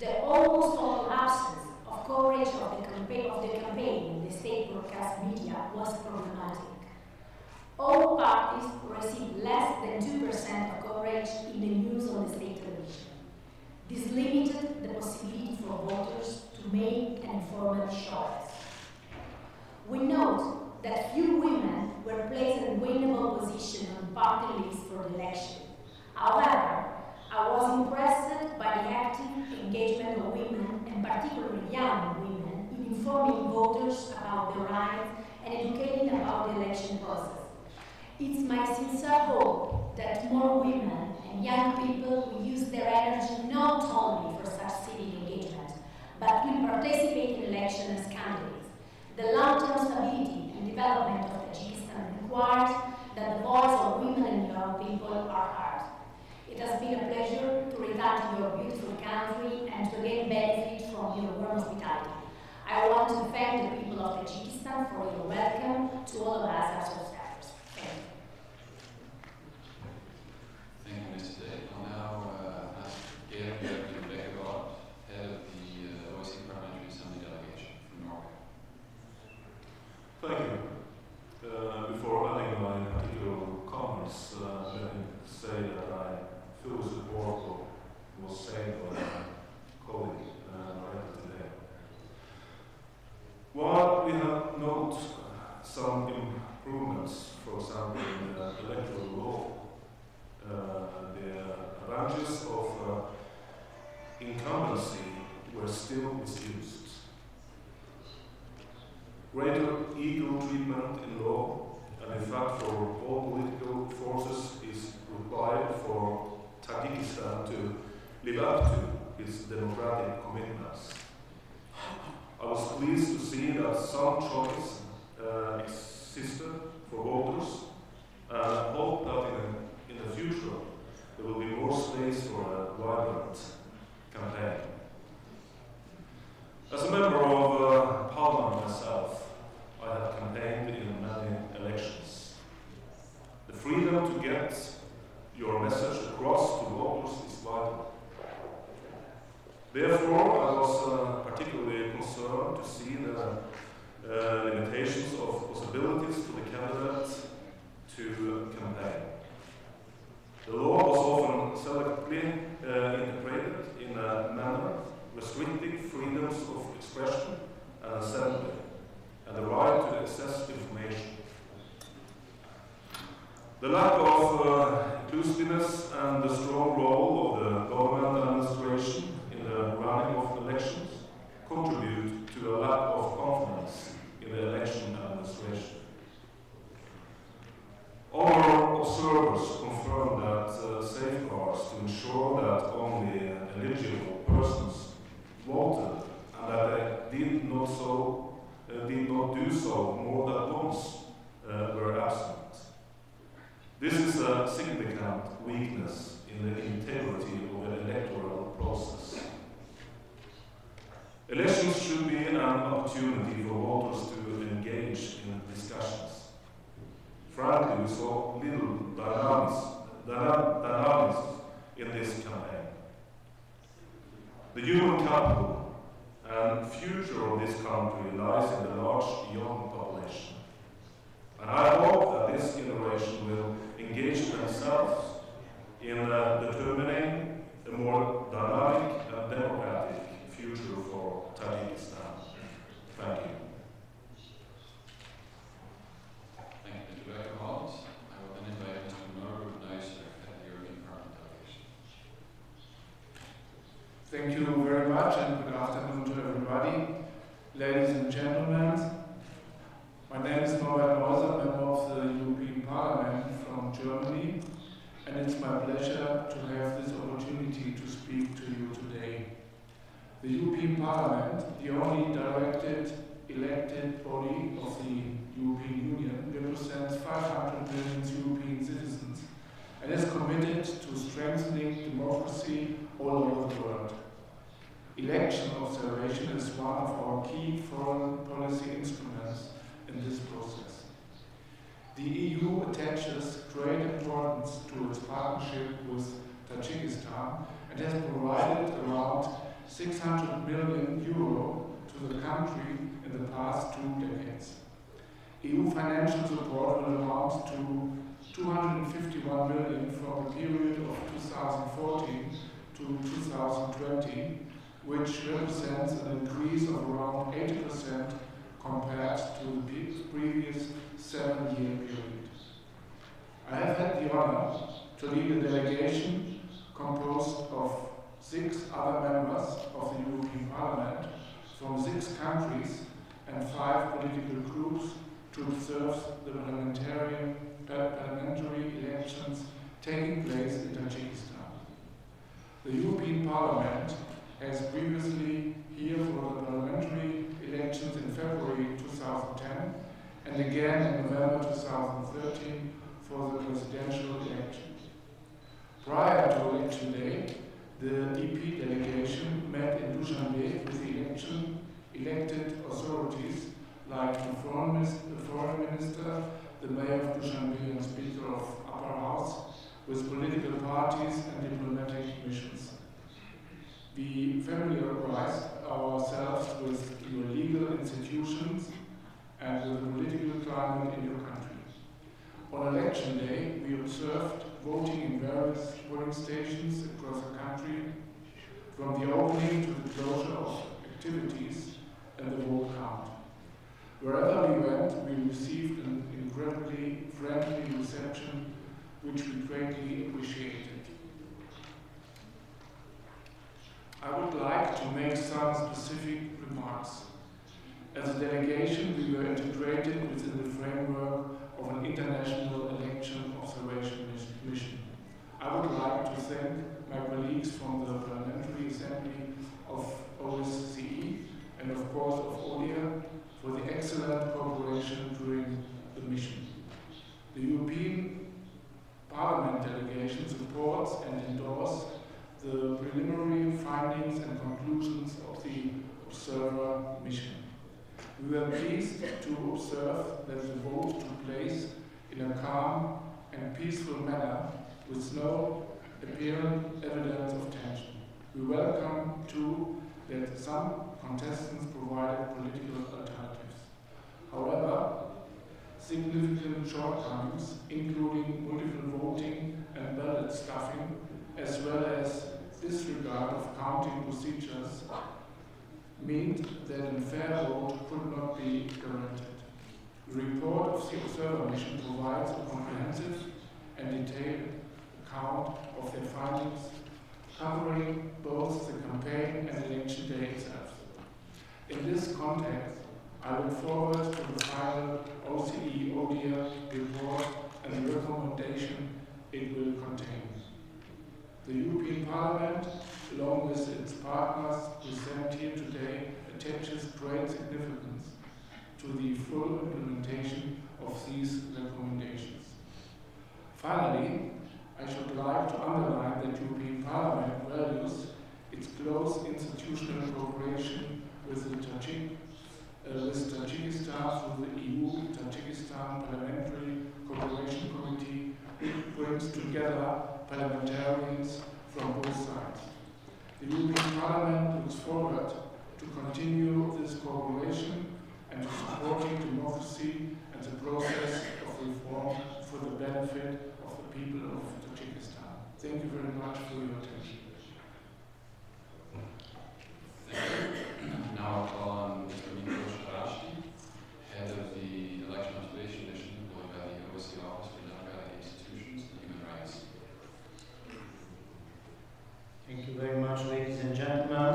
The almost total absence of coverage of the campaign in the state broadcast media was problematic. All parties received less than 2% of coverage in the news on the state television. This limited the possibility for voters to make an informed choice. We note that few women were placed in a winnable position on party lists for the election. However, I was impressed by the active engagement of women, and particularly young women, in informing voters about their rights and educating about the election process. It's my sincere hope that more women and young people will use their energy not only for such civic engagement, but will participate in elections as candidates. The long-term stability and development of Tajikistan requires that the voice of women and young people are heard. It has been a pleasure to return to your beautiful country and to again benefit from your warm hospitality. I want to thank the people of Tajikistan for your welcome to all of us as observers. Thank you. Thank you, Mr. Day. I'll now ask Geert Beckegaard, head of the OECD Parliamentary Assembly delegation from Norway. Thank you. Before adding my particular comments, let me say that I fully support what was said by my colleague right today. While we have noted some improvements, for example, in the electoral law, the ranges of incumbency were still misused. Greater equal treatment in law and in fact for all political forces is required for Tajikistan to live up to its democratic commitments. I was pleased to see that some choice existed for voters, and I hope that in the future there will be more space for a vibrant campaign. As a member of Parliament myself, I have campaigned in many elections. The freedom to get your message across to voters is vital. Therefore, I was particularly concerned to see the limitations of possibilities for the candidate to campaign. The law was often selectively interpreted in a manner restricting freedoms of expression and assembly, and the right to access information. The lack of inclusiveness and the strong role of the government administration in the running of elections contribute to a lack of confidence in the election administration. Our observers confirm that safeguards to ensure that only eligible persons voted and that they did not do so more than once were absent. This is a significant weakness in the integrity of the electoral process. Elections should be an opportunity for voters to engage in discussions. Frankly, we saw little dynamics in this campaign. The human capital and future of this country lies in the large young population. And I hope that this generation will engage themselves in determining a more dynamic and democratic future for Tajikistan. Thank you. Thank you, Mr. Beckegaard. I will then invite Mr. Norbert Neusser, head of the European Parliament delegation. Thank you very much, and good afternoon to everybody. Ladies and gentlemen, my name is Norbert Neusser, member of the European Parliament from Germany, and it's my pleasure to have this opportunity to speak to you today. The European Parliament, the only elected body of the European Union, represents 500 million European citizens and is committed to strengthening democracy all over the world. Election observation is one of our key foreign policy instruments in this process. The EU attaches great importance to its partnership with Tajikistan and has provided around 6 600 million euro to the country in the past 2 decades. EU financial support will amount to 251 million for the period of 2014 to 2020, which represents an increase of around 80% compared to the previous 7-year period. I have had the honor to lead a delegation composed of 6 other members of the European Parliament from 6 countries and 5 political groups to observe the parliamentary elections taking place in Tajikistan. The European Parliament has previously here for the parliamentary elections in February 2010 and again in November 2013 for the presidential elections. Prior to election day, the EP delegation met in Dushanbe with the elected authorities like the foreign minister, the mayor of Dushanbe and speaker of upper house, with political parties and diplomatic missions. We familiarized ourselves with your legal institutions and with the political climate in your country. On election day, we observed voting in various polling stations across the country, from the opening to the closure of activities and the vote count. Wherever we went, we received an incredibly friendly reception, which we greatly appreciated. I would like to make some specific remarks. As a delegation, we were integrated within the framework of an international election observation mission. I would like to thank my colleagues from the Parliamentary Assembly of OSCE and of course of ODIHR for the excellent cooperation during the mission. The European Parliament delegation supports and endorses the preliminary findings and conclusions of the observer mission. We were pleased to observe that the vote took place in a calm and peaceful manner with no apparent evidence of tension. We welcome too that some contestants provided political alternatives. However, significant shortcomings, including multiple voting and ballot stuffing, as well as disregard of counting procedures, meant that a fair vote could not be guaranteed. The report of the observer mission provides a comprehensive and detailed account of their findings, covering both the campaign and election day itself. In this context, I look forward to the final OSCE-ODIHR report and the recommendation it will contain. The European Parliament, along with its partners present here today, attaches great significance to the full implementation of these recommendations. Finally, I should like to underline that the European Parliament values its close institutional cooperation with Tajikistan through the EU-Tajikistan Parliamentary Cooperation Committee, which brings together parliamentarians from both sides. The European Parliament looks forward to continue this cooperation and to supporting democracy and the process of reform for the benefit of the people of Tajikistan. Thank you very much for your attention. Now I'll call on Mr. Nikos Arashti, head of the Election Observation Mission employed by the OSCE Office for Democratic Institutions and Human Rights. Thank you very much, ladies and gentlemen.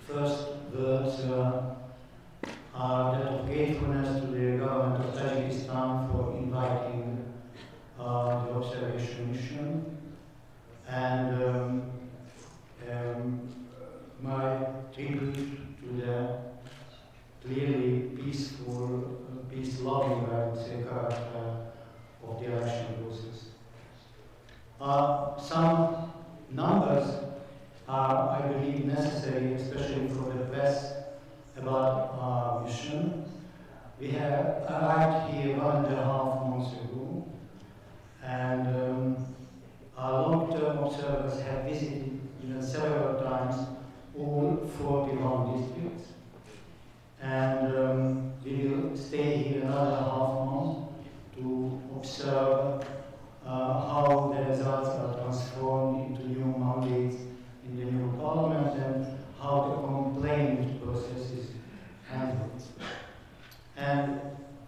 First words are that of gratefulness to the government of Tajikistan for inviting the observation mission, and my tribute to the clearly peaceful, peace-loving, I would say, character of the election process. Some numbers are, I believe, necessary, especially for the press, about our mission. We have arrived here 1.5 months ago, and our long-term observers have visited even several times in the new parliament and how the complaint process is handled. And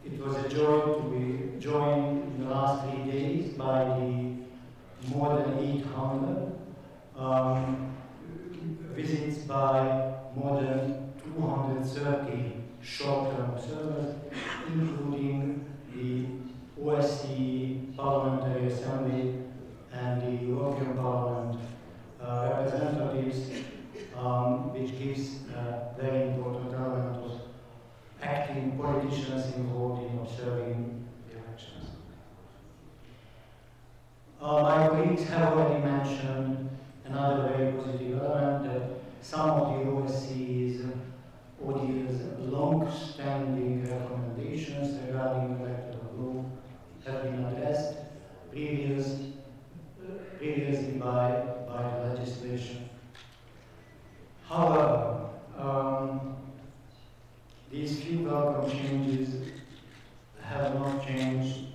it was a joy to be joined in the last 3 days by the more than 800 visits by more than 230 short-term observers, including the OSCE Parliamentary Assembly and the European Parliament representatives, which gives a very important element of acting politicians involved in observing the elections. My colleagues have already mentioned another very positive element, that some of the OSCE's ODIHR's long-standing recommendations regarding electoral law have been addressed previously by the legislation. However, these few welcome changes have not changed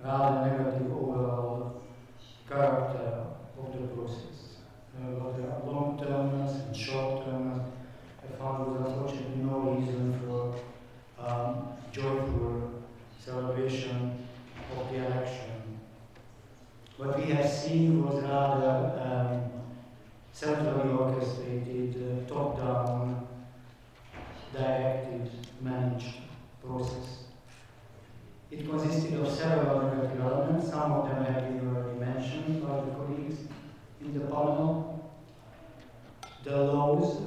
rather negative overall character of the process. But there are long-termers and short-termers. I found there was unfortunately no reason for joyful celebration of the election. What we have seen was rather centrally orchestrated, top-down, directed, managed process. It consisted of several negative elements. Some of them have been already mentioned by the colleagues in the panel. The laws,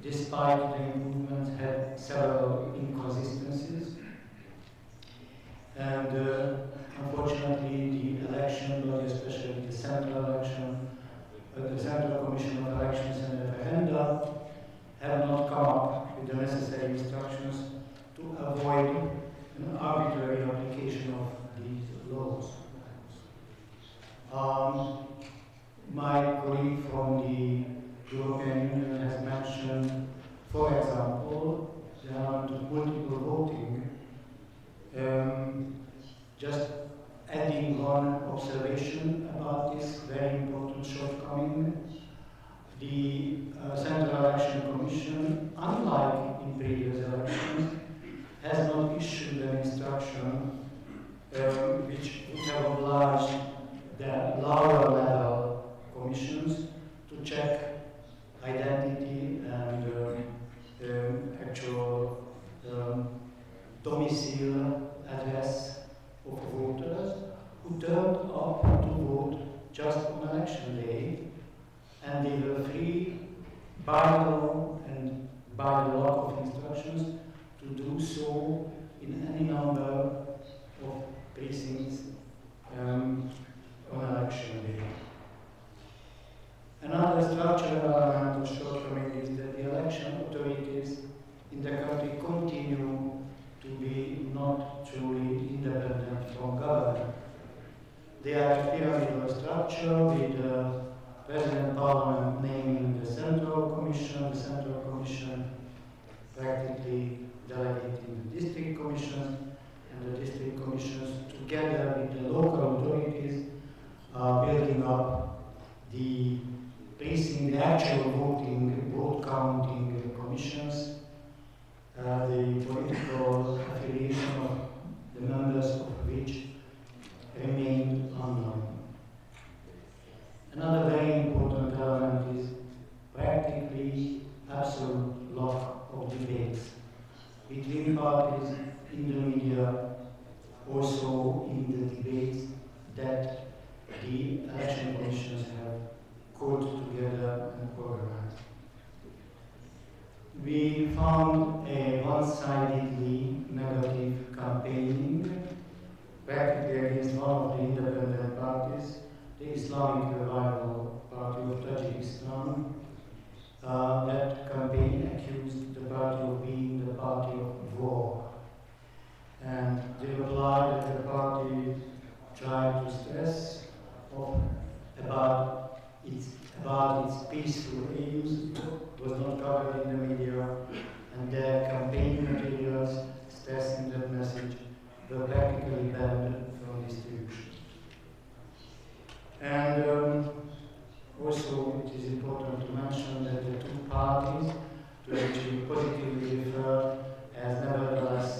despite the improvements, had several inconsistencies. And unfortunately, the election, but especially the Central Election, the Central Commission of Elections and Referenda, have not come up with the necessary instructions to avoid an arbitrary application of these laws. My colleague from the European Union has mentioned, for example, the element of multiple voting. Just adding one observation about this very important shortcoming. The Central Election Commission, unlike in previous elections, has not issued an instruction which would have obliged the lower level commissions to check identity and actual domicile address of voters who turned up to vote just on election day, and they were free by the law and by the lack of instructions to do so in any number of precincts on election day. Another structural element of shortcoming is that the election authorities in the country continue to be not truly independent from government. They are a pyramidal structure with the President Parliament naming the Central Commission practically delegating the district commissions, and the district commissions together with the local authorities are building up the actual vote counting commissions, the political affiliation of the members of which remained unknown. Another very important element is practically absolute lack of debates between parties, in the media, also in the debates that the election commissions have called together and organized. We found a one-sidedly negative campaigning practically against one of the independent parties, the Islamic Revival Party of Tajikistan. That campaign accused the party of being the party of war. And they replied that the party tried to stress about its peaceful aims, was not covered in the media, and their campaign materials stressing that message were practically banned from distribution. And Also, it is important to mention that the two parties to which we positively refer as nevertheless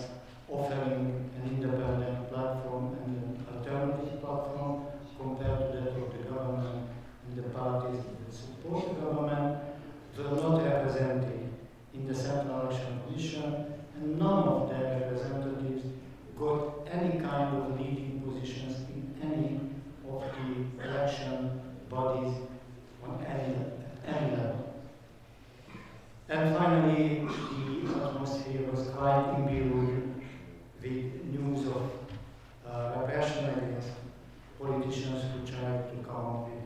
offering an independent platform and an alternative platform compared to that of the government and the parties that support the government, were not represented in the Central Election Commission, and none of their representatives got any kind of leading positions in any of the election bodies on any level. And finally, the atmosphere was quite imbued with news of repression against politicians who tried to come up with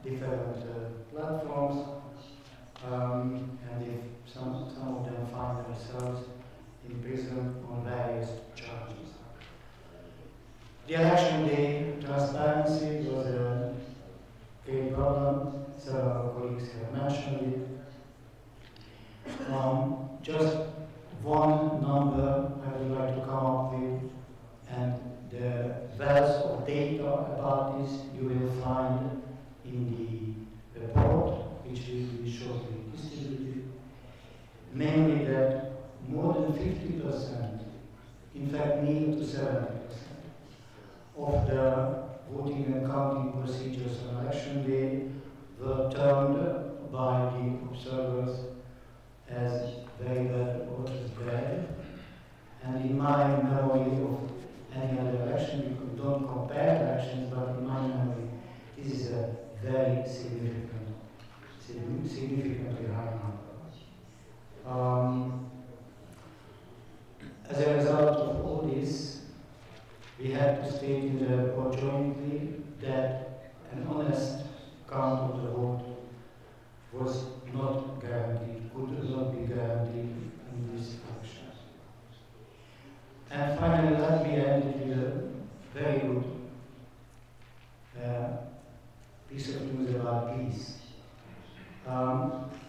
different platforms, and if some of them find themselves in prison on various charges. The election day transparency was a great problem. Several colleagues have mentioned it. Just one number I would like to come up with, and the wealth of data about this you will find in the report, which will be shortly distributed. Namely that more than 50%, in fact near to 70%, of the voting and counting procedures on election day were termed by the observers as very bad or as bad. And in my memory of any other election, we don't compare elections, but in my memory, this is a very significantly high number. As a result of all this, we had to state in the report jointly that an honest count of the vote was not guaranteed, could not be guaranteed in these elections. And finally, let me end it with a very good piece of news about peace.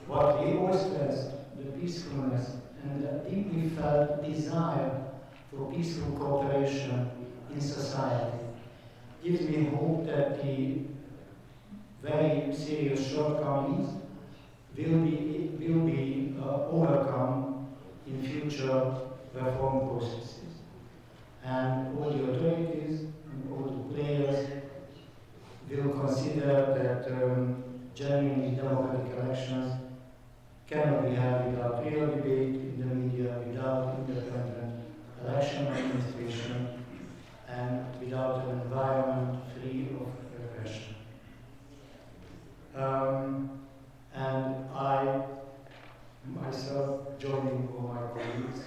What we always stressed, the peacefulness and the deeply felt desire for peaceful cooperation in society, gives me hope that the very serious shortcomings will be overcome in future reform processes. And all the authorities and all the players will consider that genuinely democratic elections cannot be held without real debate in the media, without independent election administration, and without an environment free of repression. And I, myself, joining all my colleagues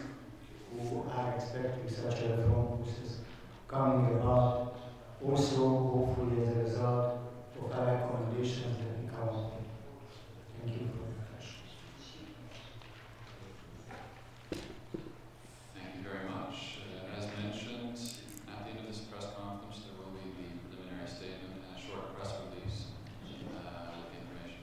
who are expecting such a reform process coming about, also hopefully as a result of our recommendations that we come up with. Thank you for your attention. Thank you very much. As mentioned, at the end of this press conference, there will be the preliminary statement and a short press release with the information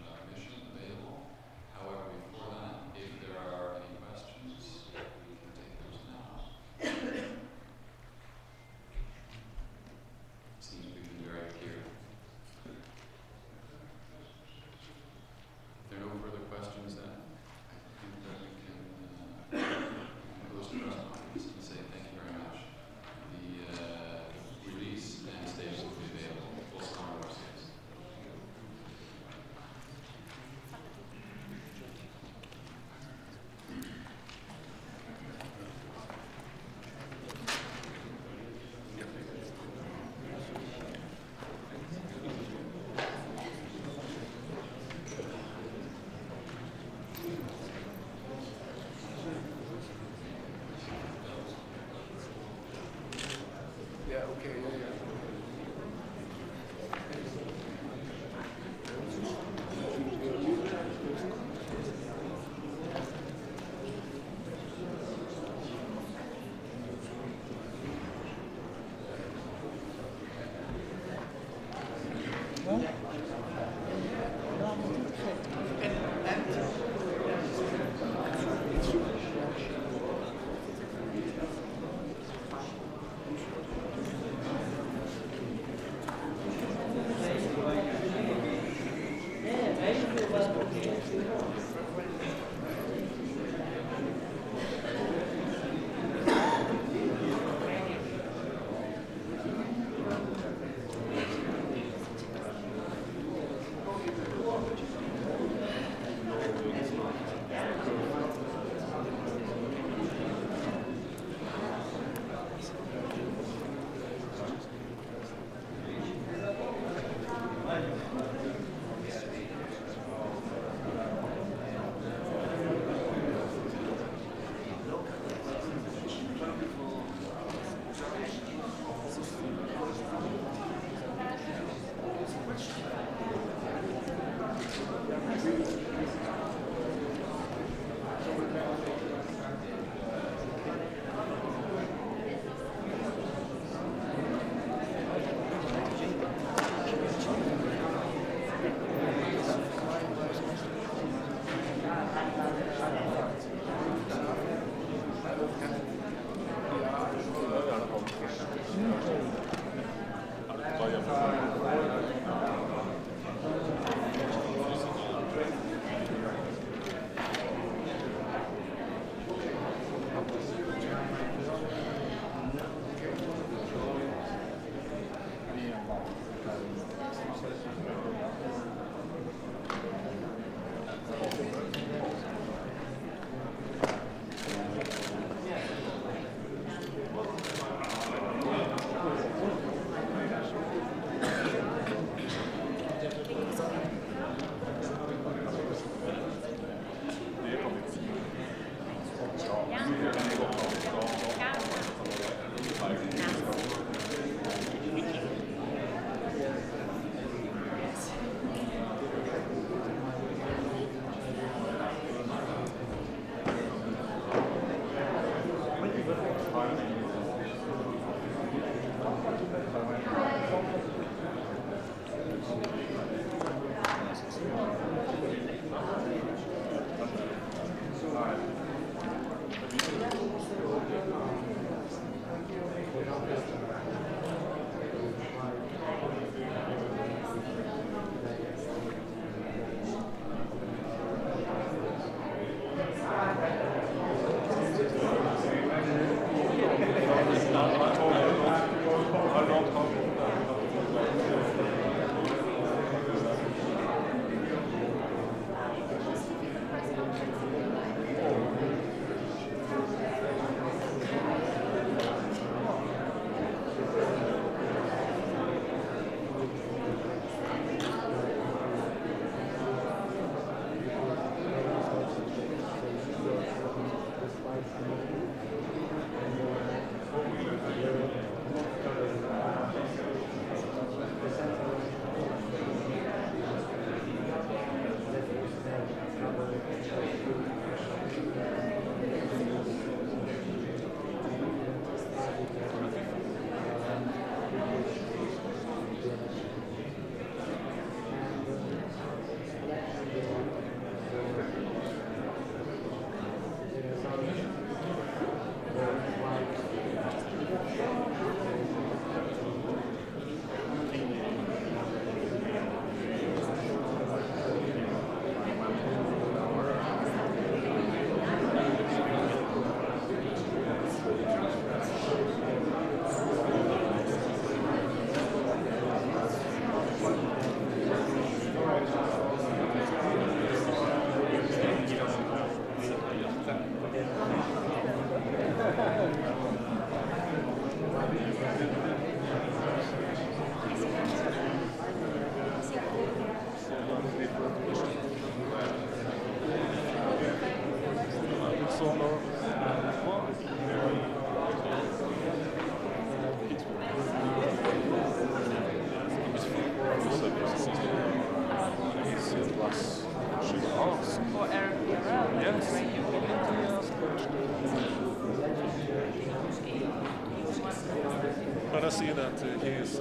But I see that he is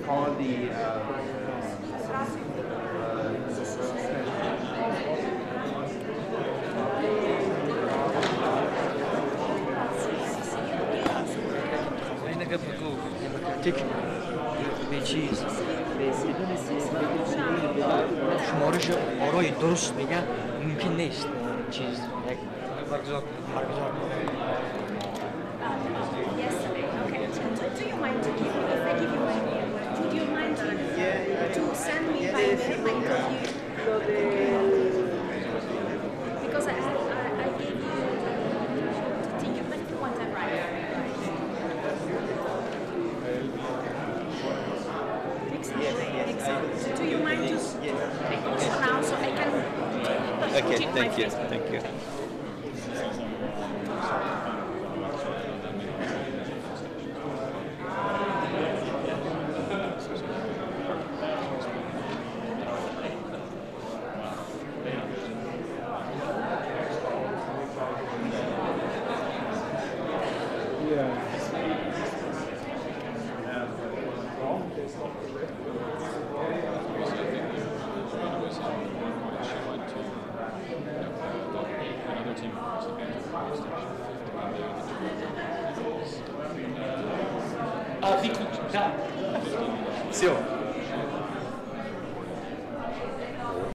call the شمارش آرای درست بگم ممکن نیست چیز یک برگزار Yesterday, okay. Do you mind to give me, if I give you my mail, would you mind to send me by mail my interview? Because I gave you to think you might want to write. Excellent. Do you mind to make also now so I can Okay, check thank my you, Facebook? thank you. Sì.